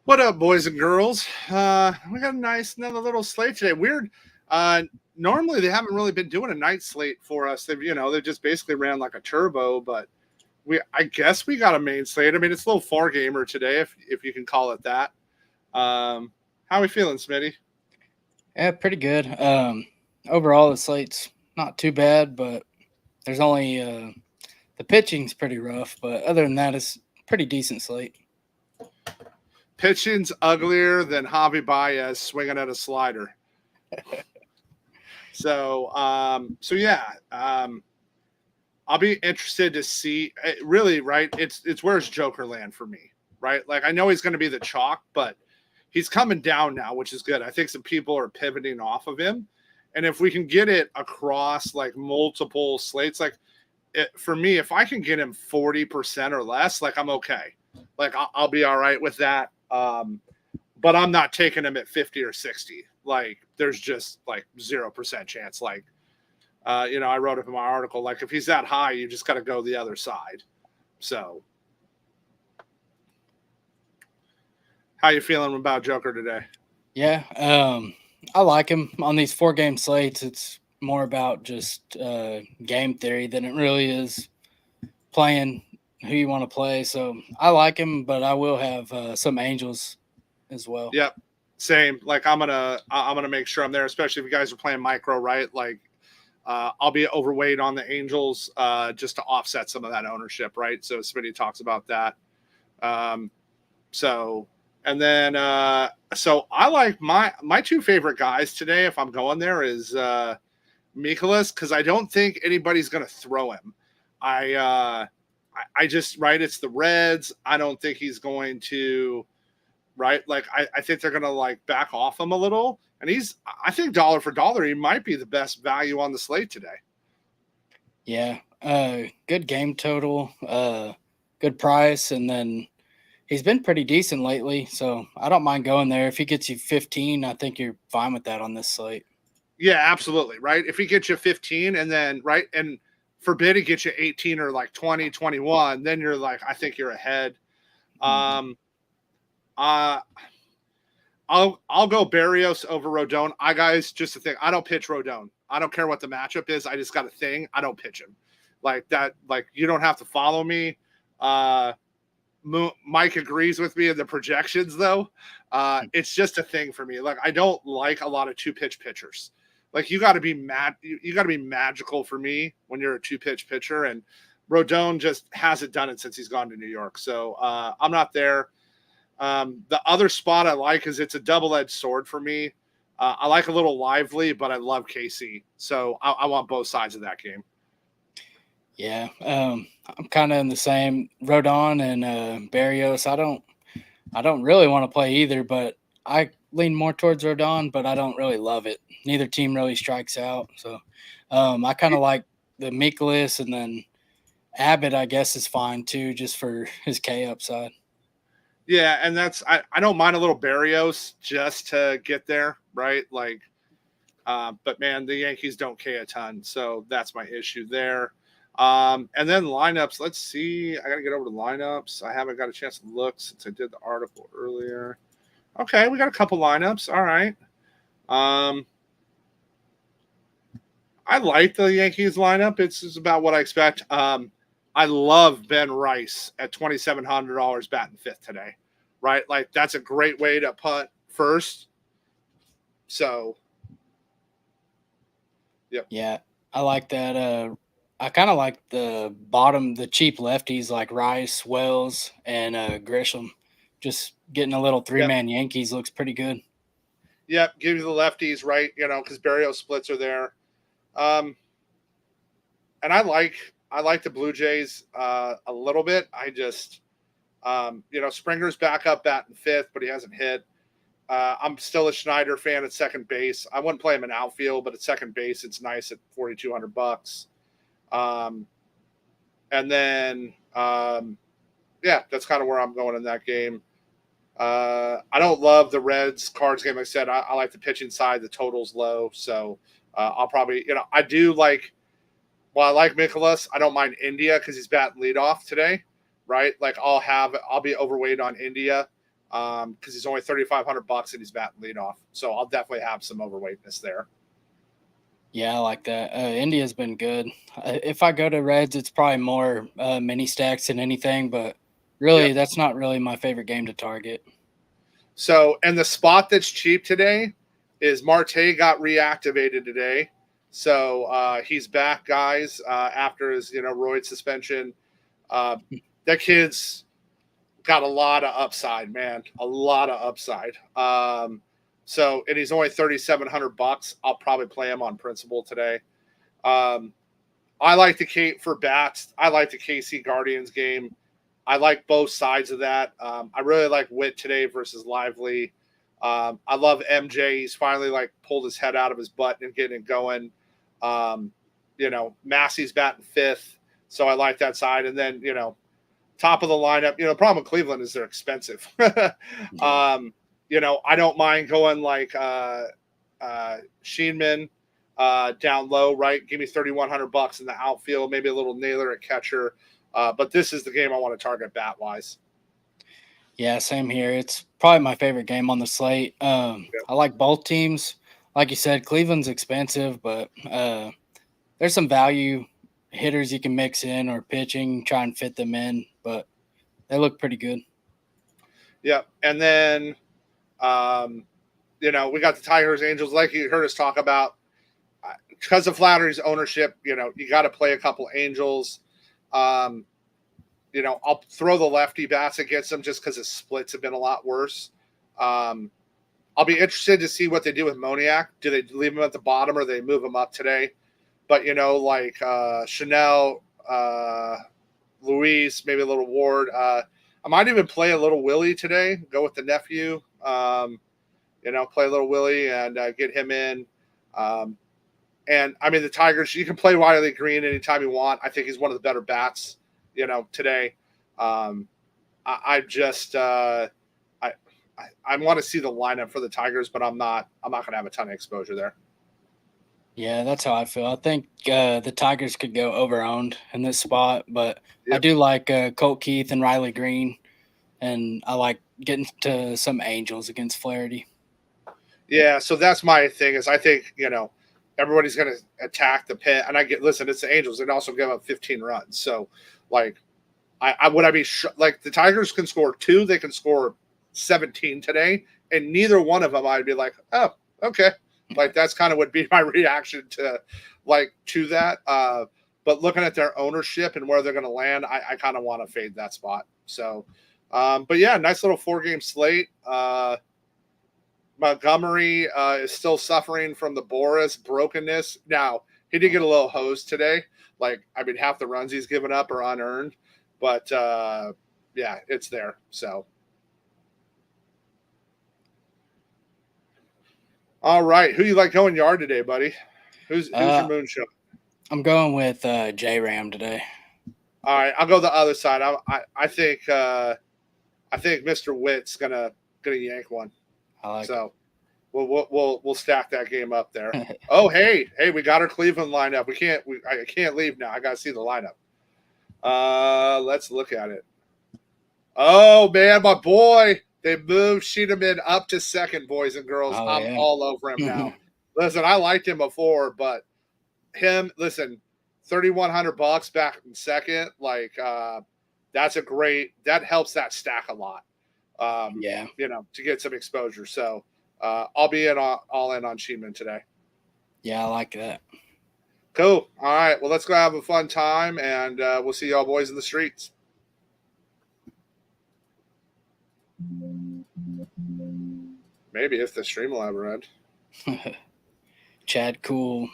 What up, boys and girls? We got a nice another little slate today. Weird. Uh, Normally they haven't really been doing a night slate for us. They've just basically ran like a turbo, but I guess we got a main slate. I mean, it's a little far gamer today, if you can call it that. How are we feeling, Smitty? Yeah, pretty good. Overall, the slate's not too bad, but there's only the pitching's pretty rough. But other than that, it's pretty decent slate. Pitching's uglier than Javi Baez swinging at a slider. So yeah. I'll be interested to see. Really, right? It's where's Joker land for me, right? Like I know he's going to be the chalk, but he's coming down now, which is good. I think some people are pivoting off of him, and if we can get it across like multiple slates, like for me, if I can get him 40% or less, like I'm okay. Like I'll be all right with that. But I'm not taking him at 50 or 60. Like there's just like 0% chance. Like I wrote up in my article, like if he's that high, you just got to go the other side. So, how you feeling about Joker today? Yeah, I like him on these 4 game slates. It's more about just game theory than it really is playing who you want to play. So I like him, but I will have some Angels as well. Yep, same. Like I'm gonna make sure I'm there, especially if you guys are playing micro, right? Like I'll be overweight on the Angels just to offset some of that ownership, right? So Smitty talks about that. Um, so and then so I like my two favorite guys today. If I'm going there, is Mikolas because I don't think anybody's going to throw him. I just right. It's the Reds. I don't think he's going to right. Like I think they're going to like back off him a little. And I think dollar for dollar, he might be the best value on the slate today. Yeah, good game total, good price, and then he's been pretty decent lately. So I don't mind going there. If he gets you 15, I think you're fine with that on this slate. Yeah, absolutely. Right. If he gets you 15 and then right and forbid he gets you 18 or like 20, 21, then you're like, I think you're ahead. Mhm. Um uh I'll go Barrios over Rodon. I guys just a thing. I don't pitch Rodon. I don't care what the matchup is. I just got a thing. I don't pitch him. Like that, like you don't have to follow me. Uh Mike agrees with me in the projections, though. It's just a thing for me. Like I don't like a lot of two pitch pitchers. Like you got to be mad. You got to be magical for me when you're a two pitch pitcher, and Rodon just hasn't done it since he's gone to New York. So I'm not there. The other spot I like is it's a double edged sword for me. I like a little lively, but I love KC, so I want both sides of that game. Yeah, I'm kind of in the same Rodon and Barrios. I don't really want to play either, but I lean more towards Rodon, but I don't really love it. Neither team really strikes out, so I kind of like the Mikolas, and then Abbott. I guess is fine too, just for his K upside. Yeah, and I don't mind a little Barrios just to get there, right? Like, but man, the Yankees don't K a ton, so that's my issue there. And then lineups. Let's see. I got to get over to lineups. I haven't got a chance to look since I did the article earlier. Okay, we got a couple lineups. All right. Um, I like the Yankees lineup. It's about what I expect. I love Ben Rice at $2,700 batting fifth today, right? Like that's a great way to punt first. So, yep, Yeah, I like that. I kind of like the bottom, the cheap lefties like Rice, Wells, and Grisham. Just getting a little three yep, man Yankees looks pretty good. yep. Give you the lefties, right? Because Barrios splits are there. Um, and I like the Blue Jays a little bit. I just Springer's back up batting fifth, but he hasn't hit. I'm still a Schneider fan at second base. I wouldn't play him in outfield, but at second base, it's nice at $4,200. Um, and then, yeah, that's kind of where I'm going in that game. I don't love the Reds Cards game. Like I said, I like the pitching side. The total's low, so I'll probably, I do like. Well, I like Mikolas. I don't mind India because he's batting leadoff today, right? Like I'll be overweight on India. because he's only $3,500 and he's batting leadoff. So I'll definitely have some overweightness there. Yeah, I like that. India's been good. If I go to Reds, it's probably more mini stacks than anything, but really, Yep. that's not really my favorite game to target. So, and the spot that's cheap today is Marte got reactivated today. So he's back, guys, after his roid suspension. Uh, that kid's got a lot of upside, man, a lot of upside. So, and he's only $3,700. I'll probably play him on principle today. I like the Kate for bats. I like the KC Guardians game. I like both sides of that. I really like Witt today versus Lively. I love MJ. He's finally pulled his head out of his butt and getting it going. Massey's batting fifth, so I like that side. And then top of the lineup. The problem with Cleveland is they're expensive. Yeah. I don't mind going Sheenman down low, right? Give me $3,100 in the outfield, maybe a little nailer at catcher. But this is the game I want to target bat wise. Yeah, same here. It's probably my favorite game on the slate. I like both teams. Like you said, Cleveland's expensive, but there's some value hitters you can mix in or pitching, try and fit them in, but they look pretty good. Yeah. And then, we got the Tigers, Angels, like you heard us talk about. Because of Flattery's ownership, you got to play a couple Angels. I'll throw the lefty bats against them just because his splits have been a lot worse. I'll be interested to see what they do with Moniak. Do they leave him at the bottom or they move him up today? But, Chanel, Luis, maybe a little Ward. I might even play a little Willie today, go with the nephew, play a little Willie and get him in. And I mean, the Tigers, you can play Wiley Green anytime you want. I think he's one of the better bats, today. I want to see the lineup for the Tigers, but I'm not going to have a ton of exposure there. Yeah, that's how I feel. I think the Tigers could go over-owned in this spot, but I Yep. do like Colt Keith and Riley Green, and I like getting to some Angels against Flaherty. Yeah, so that's my thing is I think, everybody's going to attack the pit. And listen, it's the Angels. They'd also give up 15 runs. So, the Tigers can score 2, they can score 17 today, and neither one of them I'd be like, oh, okay. That's kind of would be my reaction to that. But looking at their ownership and where they're going to land, I kind of want to fade that spot. So, but yeah, nice little 4-game slate. Montgomery is still suffering from the Boris brokenness. Now, he did get a little hosed today. Half the runs he's given up are unearned. But, yeah, it's there. So, all right. Who you like going yard today, buddy? Who's your moonshot? I'm going with J-Ram today. All right, I'll go the other side. I think Mr. Witt's gonna yank one. So we'll stack that game up there. Oh, hey, we got our Cleveland lineup. I can't leave now. I gotta see the lineup. Let's look at it. Oh man, my boy, they moved Sheeterman up to second, boys and girls. I'm all over him now. Listen, I liked him before, but listen, $3,100 back in second, that's that helps that stack a lot. To get some exposure. So I'll be all in on Sheeman today. Yeah, I like that. Cool. All right. Well, let's go have a fun time, and we'll see y'all boys in the streets. Maybe if the stream will ever end. Chad Cool.